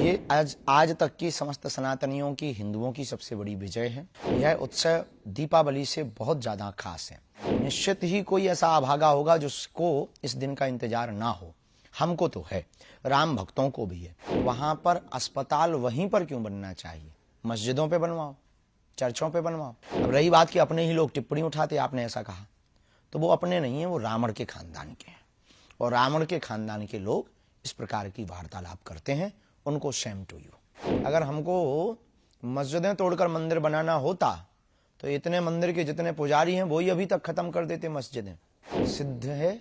ये आज तक की समस्त सनातनियों की, हिंदुओं की सबसे बड़ी विजय है। यह उत्सव दीपावली से बहुत ज्यादा खास है। निश्चित ही कोई ऐसा अभागा होगा जिसको इस दिन का इंतजार ना हो। हमको तो है, राम भक्तों को भी है। वहां पर अस्पताल वहीं पर क्यों बनना चाहिए? मस्जिदों पे बनवाओ, चर्चों पे बनवाओ। अब रही बात कि अपने ही लोग टिप्पणी उठाते, आपने ऐसा कहा, तो वो अपने नहीं है, वो रावण के खानदान के हैं। और रावण के खानदान के लोग इस प्रकार की वार्तालाप करते हैं, उनको शेम टू यू। अगर हमको मस्जिदें तोड़कर मंदिर बनाना होता तो इतने मंदिर के जितने पुजारी हैं वही अभी तक खत्म कर देते मस्जिदें। सिद्ध है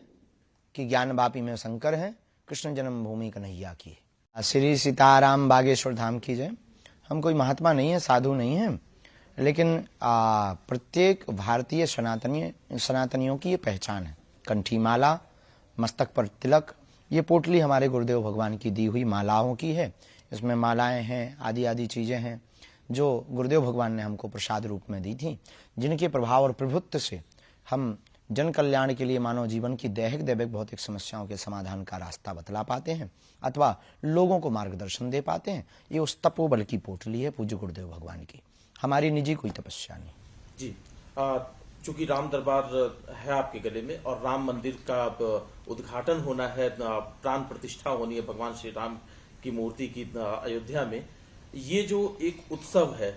कि ज्ञानवापी में शंकर है, कृष्ण जन्मभूमि कन्हैया की। श्री सीताराम बागेश्वर धाम की जय। हम कोई महात्मा नहीं है, साधु नहीं है, लेकिन प्रत्येक भारतीय सनातनियों की ये पहचान है। कंठी माला, मस्तक पर तिलक, ये पोटली हमारे गुरुदेव भगवान की दी हुई मालाओं की है। इसमें मालाएं हैं, आदि आदि चीजें हैं जो गुरुदेव भगवान ने हमको प्रसाद रूप में दी थी, जिनके प्रभाव और प्रभुत्व से हम जन कल्याण के लिए मानव जीवन की दैहिक दैविक भौतिक समस्याओं के समाधान का रास्ता बतला पाते हैं अथवा लोगों को मार्गदर्शन दे पाते हैं। ये उस तपोबल की पोटली है पूज्य गुरुदेव भगवान की, हमारी निजी कोई तपस्या नहीं। जी, चूंकि राम दरबार है आपके गले में और राम मंदिर का उद्घाटन होना है, प्राण प्रतिष्ठा होनी है भगवान श्री राम की मूर्ति की अयोध्या में, ये जो एक उत्सव है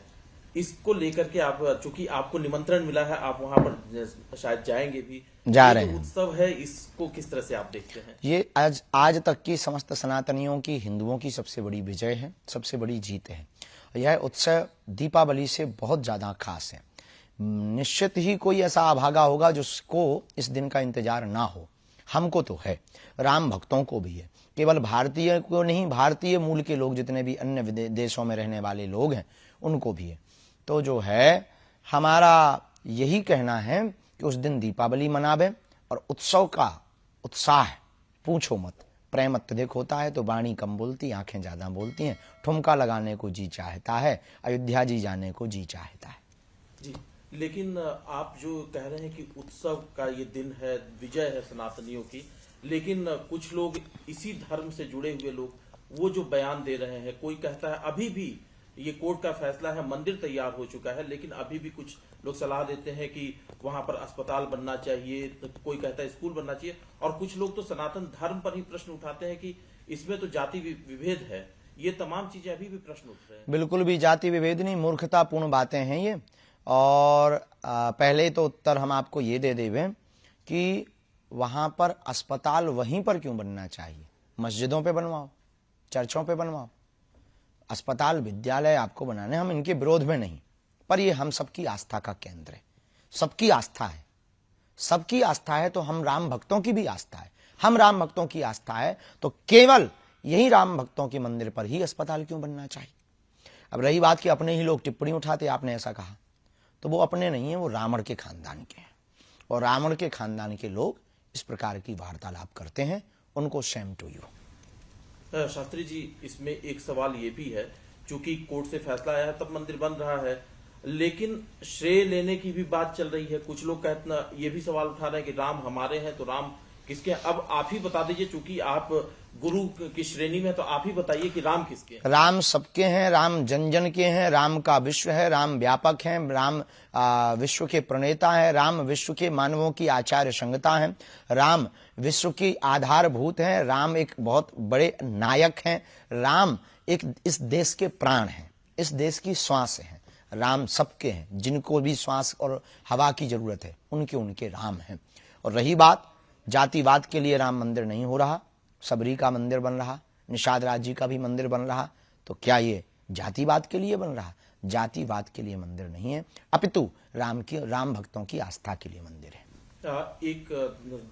इसको लेकर के आप, चूंकि आपको निमंत्रण मिला है, आप वहां पर शायद जाएंगे भी, जा रहे हैं। उत्सव है, इसको किस तरह से आप देखते हैं? ये आज तक की समस्त सनातनियों की, हिंदुओं की सबसे बड़ी विजय है, सबसे बड़ी जीत है। यह उत्सव दीपावली से बहुत ज्यादा खास है। निश्चित ही कोई ऐसा अभागा होगा जिसको इस दिन का इंतजार ना हो। हमको तो है, राम भक्तों को भी है। केवल भारतीय को नहीं, भारतीय मूल के लोग जितने भी अन्य देशों में रहने वाले लोग हैं उनको भी है। तो जो है, हमारा यही कहना है कि उस दिन दीपावली मनावे और उत्सव का उत्साह पूछो मत। प्रेम अत्यधिक होता है तो वाणी कम बोलती, आंखें ज्यादा बोलती हैं। ठुमका लगाने को जी चाहता है, अयोध्या जी जाने को जी चाहता है। जी, लेकिन आप जो कह रहे हैं कि उत्सव का ये दिन है, विजय है सनातनियों की, लेकिन कुछ लोग इसी धर्म से जुड़े हुए लोग वो जो बयान दे रहे हैं, कोई कहता है अभी भी ये कोर्ट का फैसला है, मंदिर तैयार हो चुका है, लेकिन अभी भी कुछ लोग सलाह देते हैं कि वहां पर अस्पताल बनना चाहिए, तो कोई कहता है स्कूल बनना चाहिए, और कुछ लोग तो सनातन धर्म पर ही प्रश्न उठाते हैं कि इसमें तो जाति विभेद है। ये तमाम चीजें अभी भी प्रश्न उठ रहे हैं। बिल्कुल भी जाति विभेद नहीं, मूर्खतापूर्ण बातें हैं ये। और पहले तो उत्तर हम आपको ये दे देवे कि वहां पर अस्पताल वहीं पर क्यों बनना चाहिए? मस्जिदों पे बनवाओ, चर्चों पे बनवाओ। अस्पताल, विद्यालय आपको बनाने, हम इनके विरोध में नहीं, पर ये हम सबकी आस्था का केंद्र है। सबकी आस्था है, सबकी आस्था है तो हम राम भक्तों की भी आस्था है। हम राम भक्तों की आस्था है तो केवल यही राम भक्तों के मंदिर पर ही अस्पताल क्यों बनना चाहिए? अब रही बात कि अपने ही लोग टिप्पणी उठाते, आपने ऐसा कहा, तो वो अपने नहीं है, वो रावण के खानदान के हैं। और रावण के खानदान के लोग इस प्रकार की वार्तालाप करते हैं, उनको Shem to you. Shastri ji, इसमें एक सवाल ये भी है, चूंकि कोर्ट से फैसला आया है तब मंदिर बन रहा है, लेकिन श्रेय लेने की भी बात चल रही है। कुछ लोग कहते, ये भी सवाल उठा रहे हैं कि राम हमारे हैं तो राम किसके? अब आप ही बता दीजिए, चूंकि आप गुरु की श्रेणी में, तो आप ही बताइए कि राम किसके हैं? राम सबके हैं, राम जन जन के हैं, राम का विश्व है, राम व्यापक है, राम विश्व के प्रणेता है, राम विश्व के मानवों की आचार्य संगता है, राम विश्व की आधारभूत है, राम एक बहुत बड़े नायक हैं, राम एक इस देश के प्राण हैं, इस देश की श्वास है। राम सबके हैं, जिनको भी श्वास और हवा की जरूरत है उनके राम हैं। और रही बात जातिवाद के लिए राम मंदिर नहीं हो रहा, सबरी का मंदिर बन रहा, निषाद राज जी का भी मंदिर बन रहा, तो क्या ये जातिवाद के लिए बन रहा? जातिवाद के लिए मंदिर नहीं है, अपितु राम भक्तों की आस्था के लिए मंदिर है। एक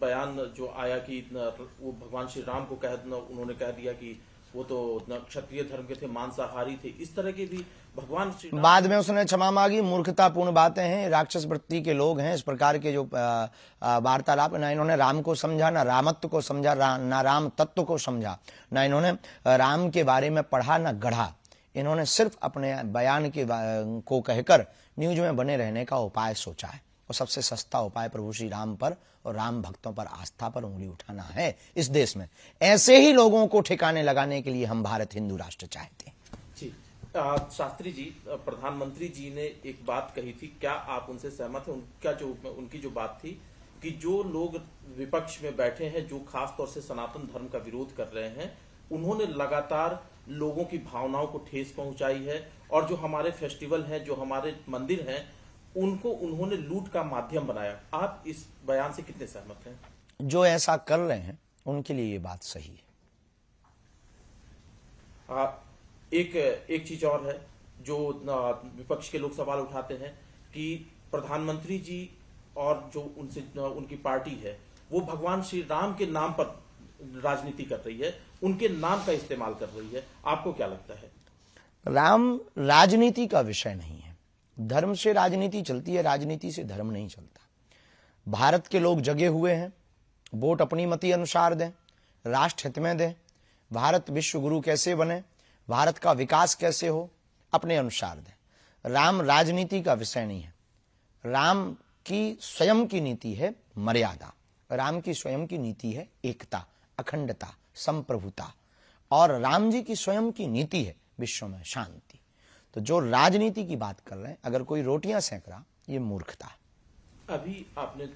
बयान जो आया कि वो भगवान श्री राम को उन्होंने कह दिया कि वो तो क्षत्रिय धर्म के थे, मांसाहारी थे, इस तरह के भी भगवान श्री राम। बाद में उसने क्षमा मांगी। मूर्खतापूर्ण बातें हैं, राक्षस वृत्ति के लोग हैं। इस प्रकार के जो वार्तालाप, ना इन्होंने राम को समझा, ना रामत्व को समझा, ना राम तत्व को समझा, ना इन्होंने राम के बारे में पढ़ा, ना गढ़ा। इन्होंने सिर्फ अपने बयान को कहकर न्यूज में बने रहने का उपाय सोचा है। और सबसे सस्ता उपाय प्रभु श्री राम पर और राम भक्तों पर आस्था पर उंगली उठाना है इस देश में। ऐसे ही लोगों को ठिकाने लगाने के लिए हम भारत हिंदू राष्ट्र चाहते हैं। जी शास्त्री जी, प्रधानमंत्री जी ने एक बात कही थी, क्या आप उनसे सहमत हैं? उनकी जो बात थी कि जो लोग विपक्ष में बैठे हैं, जो खास तौर से सनातन धर्म का विरोध कर रहे हैं, उन्होंने लगातार लोगों की भावनाओं को ठेस पहुंचाई है और जो हमारे फेस्टिवल हैं, जो हमारे मंदिर हैं, उनको उन्होंने लूट का माध्यम बनाया। आप इस बयान से कितने सहमत हैं? जो ऐसा कर रहे हैं उनके लिए ये बात सही है। एक चीज और है जो विपक्ष के लोग सवाल उठाते हैं कि प्रधानमंत्री जी और जो उनकी पार्टी है वो भगवान श्री राम के नाम पर राजनीति कर रही है, उनके नाम का इस्तेमाल कर रही है। आपको क्या लगता है? राम राजनीति का विषय नहीं है। धर्म से राजनीति चलती है, राजनीति से धर्म नहीं चलता। भारत के लोग जगे हुए हैं, वोट अपनी मति अनुसार दें, राष्ट्र हित में दें, भारत विश्व गुरु कैसे बने, भारत का विकास कैसे हो, अपने अनुसार दें। राम राजनीति का विषय नहीं है। राम की स्वयं की नीति है मर्यादा, राम की स्वयं की नीति है एकता, अखंडता, संप्रभुता, और राम जी की स्वयं की नीति है विश्व में शांति। तो जो राजनीति की बात कर रहे हैं, अगर कोई रोटियां सेक रहा, ये मूर्खता। अभी आपने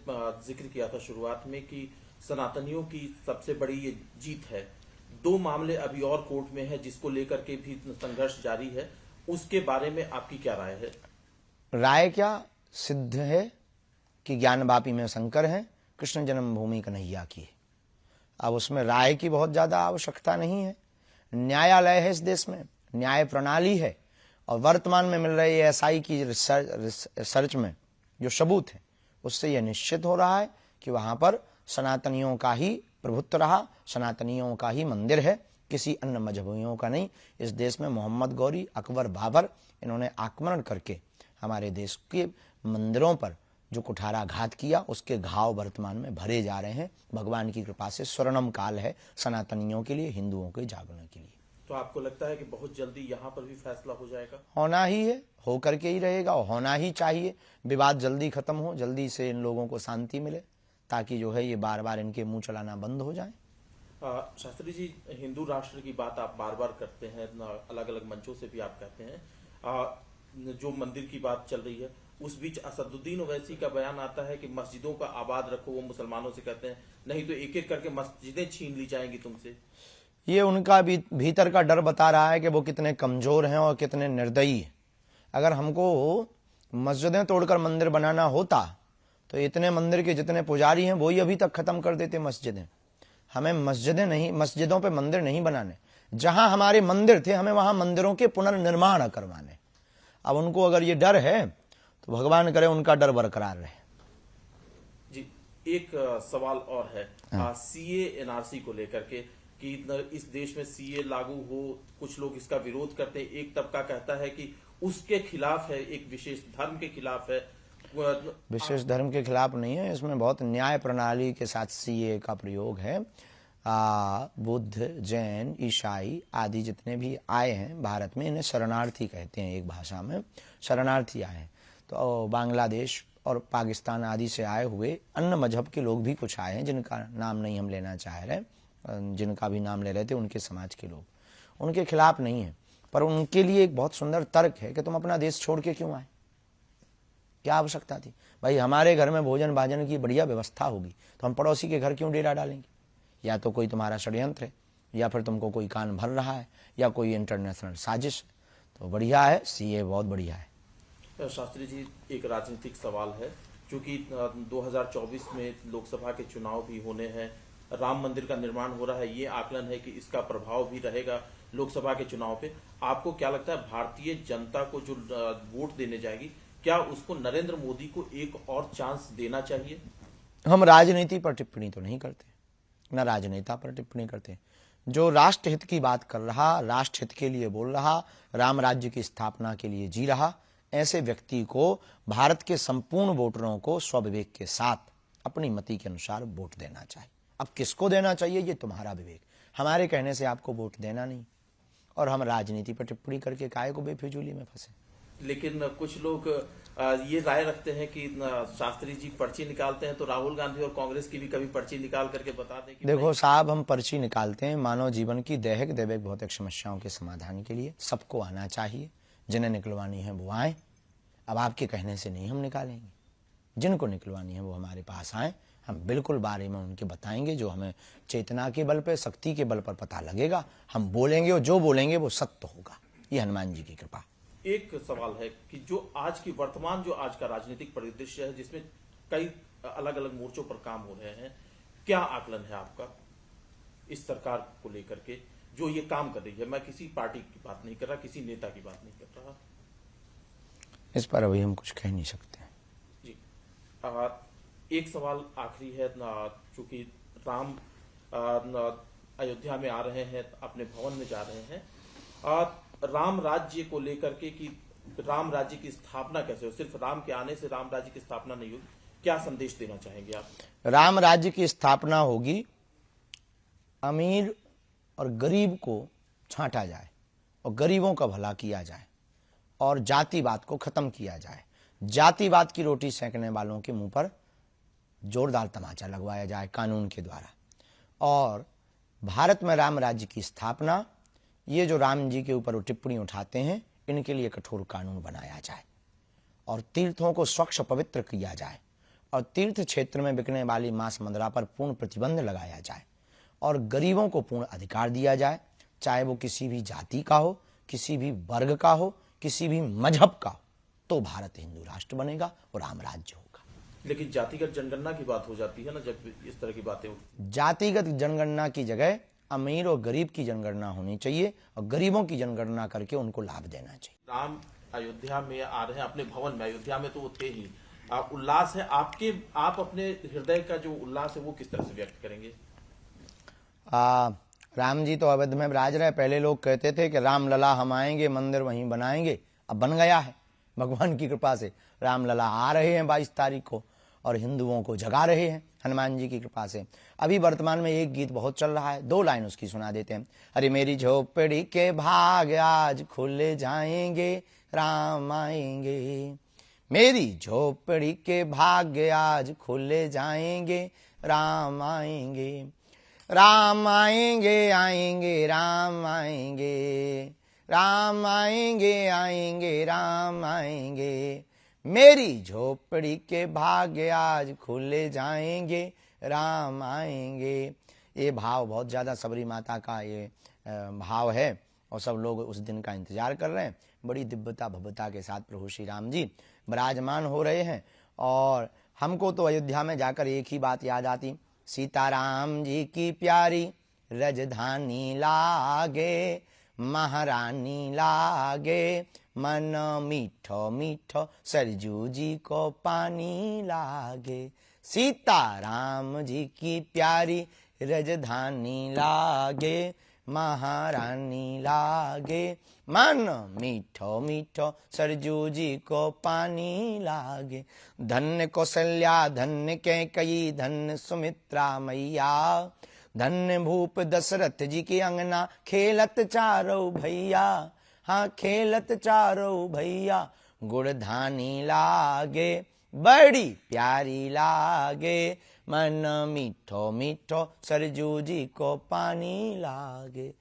जिक्र किया था शुरुआत में कि सनातनियों की सबसे बड़ी ये जीत है। 2 मामले अभी और कोर्ट में है जिसको लेकर के भी संघर्ष जारी है, उसके बारे में आपकी क्या राय है? राय क्या, सिद्ध है कि ज्ञान वापी में शंकर है, कृष्ण जन्मभूमि कन्हैया की है। अब उसमें राय की बहुत ज्यादा आवश्यकता नहीं है। न्यायालय है इस देश में, न्याय प्रणाली है, और वर्तमान में मिल रही एसआई की रिसर्च में जो सबूत है, उससे यह निश्चित हो रहा है कि वहां पर सनातनियों का ही प्रभुत्व रहा, सनातनियों का ही मंदिर है, किसी अन्य मजहबियों का नहीं। इस देश में मोहम्मद गौरी, अकबर, बाबर, इन्होंने आक्रमण करके हमारे देश के मंदिरों पर जो कुठाराघात किया, उसके घाव वर्तमान में भरे जा रहे हैं। भगवान की कृपा से स्वर्णम काल है सनातनियों के लिए, हिंदुओं के जागरण के लिए। तो आपको लगता है कि बहुत जल्दी यहाँ पर भी फैसला हो जाएगा? होना ही है, होकर के ही रहेगा, और होना ही चाहिए। विवाद जल्दी खत्म हो, जल्दी से इन लोगों को शांति मिले, ताकि जो है ये बार बार इनके मुंह चलाना बंद हो जाए। शास्त्री जी, हिंदू राष्ट्र की बात आप बार बार करते हैं, अलग अलग मंचों से भी आप कहते हैं। जो मंदिर की बात चल रही है, उस बीच असदुद्दीन ओवैसी का बयान आता है कि मस्जिदों का आबाद रखो। वो मुसलमानों से कहते हैं नहीं तो एक एक करके मस्जिदें छीन ली जाएंगी तुमसे। ये उनका भी भीतर का डर बता रहा है कि वो कितने कमजोर हैं और कितने निर्दयी हैं। अगर हमको मस्जिदें तोड़कर मंदिर बनाना होता तो इतने मंदिर के जितने पुजारी हैं वही अभी तक खत्म कर देते मस्जिदें। हमें मस्जिदें नहीं, मस्जिदों पे मंदिर नहीं बनाने। जहां हमारे मंदिर थे हमें वहां मंदिरों के पुनर्निर्माण करवाने। अब उनको अगर ये डर है तो भगवान करे उनका डर बरकरार रहे। जी, एक सवाल और है सीए एनआरसी को लेकर के कि इस देश में सीए लागू हो, कुछ लोग इसका विरोध करते हैं। एक तबका कहता है कि उसके खिलाफ है, एक विशेष धर्म के खिलाफ है। विशेष धर्म के खिलाफ नहीं है, इसमें बहुत न्याय प्रणाली के साथ सीए का प्रयोग है। बुद्ध, जैन, ईसाई आदि जितने भी आए हैं भारत में, इन्हें शरणार्थी कहते हैं। एक भाषा में शरणार्थी आए हैं। तो बांग्लादेश और पाकिस्तान आदि से आए हुए अन्य मजहब के लोग भी कुछ आए हैं, जिनका नाम नहीं हम लेना चाह रहे, जिनका भी नाम ले रहे थे उनके समाज के लोग, उनके खिलाफ नहीं है। पर उनके लिए एक बहुत सुंदर तर्क है कि तुम अपना देश छोड़ के क्यों आए, क्या आवश्यकता थी? भाई हमारे घर में भोजन भाजन की बढ़िया व्यवस्था होगी तो हम पड़ोसी के घर क्यों डेरा डालेंगे? या तो कोई तुम्हारा षड्यंत्र है, या फिर तुमको कोई कान भर रहा है, या कोई इंटरनेशनल साजिश है। तो बढ़िया है, सीए बहुत बढ़िया है। शास्त्री जी, एक राजनीतिक सवाल है, क्योंकि 2024 में लोकसभा के चुनाव भी होने हैं, राम मंदिर का निर्माण हो रहा है, ये आकलन है कि इसका प्रभाव भी रहेगा लोकसभा के चुनाव पे। आपको क्या लगता है, भारतीय जनता को जो वोट देने जाएगी, क्या उसको नरेंद्र मोदी को एक और चांस देना चाहिए? हम राजनीति पर टिप्पणी तो नहीं करते, न राजनेता पर टिप्पणी करते। जो राष्ट्र हित की बात कर रहा, राष्ट्र हित के लिए बोल रहा, राम राज्य की स्थापना के लिए जी रहा, ऐसे व्यक्ति को भारत के संपूर्ण वोटरों को स्वविवेक के साथ अपनी मति के अनुसार वोट देना चाहिए। अब किसको देना चाहिए ये तुम्हारा विवेक, हमारे कहने से आपको वोट देना नहीं। और हम राजनीति पर टिप्पणी करके काहे को बेफिजूली में फंसे। लेकिन कुछ लोग ये राय रखते हैं कि शास्त्री जी पर्ची निकालते हैं तो राहुल गांधी और कांग्रेस की भी कभी पर्ची निकाल करके बता दें कि देखो साहब, हम पर्ची निकालते हैं मानव जीवन की दैहिक दैविक भौतिक समस्याओं के समाधान के लिए। सबको आना चाहिए, जिन्हें निकलवानी है वो आए। अब आपके कहने से नहीं हम निकालेंगे, जिनको निकलवानी है वो हमारे पास आए, हम बिल्कुल बारे में उनके बताएंगे। जो हमें चेतना के बल पे, शक्ति के बल पर पता लगेगा हम बोलेंगे, और जो बोलेंगे वो सत्य होगा। ये हनुमान जी की कृपा। एक सवाल है कि जो आज की वर्तमान जो आज का राजनीतिक परिदृश्य है, जिसमें कई अलग अलग मोर्चों पर काम हो रहे हैं, क्या आकलन है आपका इस सरकार को लेकर के जो ये काम कर रही है? मैं किसी पार्टी की बात नहीं कर रहा, किसी नेता की बात नहीं कर रहा। इस पर अभी हम कुछ कह नहीं सकते जी। एक सवाल आखिरी है, चूंकि राम अयोध्या में आ रहे हैं, अपने भवन में जा रहे हैं, राम राज्य को लेकर के कि राम राज्य की स्थापना कैसे हो? सिर्फ राम के आने से राम राज्य की स्थापना नहीं होगी, क्या संदेश देना चाहेंगे आप? राम राज्य की स्थापना होगी, अमीर और गरीब को छांटा जाए और गरीबों का भला किया जाए और जातिवाद को खत्म किया जाए। जातिवाद की रोटी सेंकने वालों के मुंह पर जोरदार तमाचा लगवाया जाए कानून के द्वारा। और भारत में राम राज्य की स्थापना, ये जो राम जी के ऊपर टिप्पणी उठाते हैं, इनके लिए कठोर कानून बनाया जाए और तीर्थों को स्वच्छ पवित्र किया जाए और तीर्थ क्षेत्र में बिकने वाली मांस मदिरा पर पूर्ण प्रतिबंध लगाया जाए और गरीबों को पूर्ण अधिकार दिया जाए, चाहे वो किसी भी जाति का हो, किसी भी वर्ग का हो, किसी भी मजहब का हो, तो भारत हिंदू राष्ट्र बनेगा और राम राज्य होगा। लेकिन जातिगत जनगणना की बात हो जाती है ना, जब इस तरह की बातें होती। जातिगत जनगणना की जगह अमीर और गरीब की जनगणना होनी चाहिए और गरीबों की जनगणना करके उनको लाभ देना चाहिए। राम अयोध्या में आ रहे हैं, अपने भवन में, अयोध्या में तो वो थे ही, उल्लास है आपके, आप अपने हृदय का जो उल्लास है वो किस तरह से व्यक्त करेंगे? राम जी तो अवध में विराज रहे। पहले लोग कहते थे कि राम लला हम आएंगे, मंदिर वहीं बनाएंगे। अब बन गया है भगवान की कृपा से। राम लला आ रहे हैं 22 तारीख को और हिंदुओं को जगा रहे हैं हनुमान जी की कृपा से। अभी वर्तमान में एक गीत बहुत चल रहा है, 2 लाइन उसकी सुना देते हैं। अरे मेरी झोपड़ी के भाग आज खुल जाएंगे, राम आएंगे। मेरी झोपड़ी के भाग्य आज खुल जाएंगे, राम आएंगे। राम आएंगे आएंगे राम आएंगे, राम आएंगे आएंगे राम आएंगे। मेरी झोपड़ी के भाग्य आज खुल जाएंगे, राम आएंगे। ये भाव बहुत ज़्यादा सबरी माता का ये भाव है और सब लोग उस दिन का इंतजार कर रहे हैं। बड़ी दिव्यता भव्यता के साथ प्रभु श्री राम जी विराजमान हो रहे हैं। और हमको तो अयोध्या में जाकर एक ही बात याद आती, सीताराम जी की प्यारी राजधानी लागे, महारानी लागे, मन मीठो मीठो सरजू जी को पानी लागे। सीताराम जी की प्यारी राजधानी लागे, महारानी लागे, मन मीठो मीठो सरजू जी को पानी लागे। धन्य कौशल्या धन्य कैकेयी धन्य सुमित्रा मैया, धन्य भूप दशरथ जी की अंगना खेलत चारों भैया। हाँ खेलत चारों भैया, गुड़धानी लागे, बड़ी प्यारी लागे, मन मीठो मीठो सरजू जी को पानी लागे।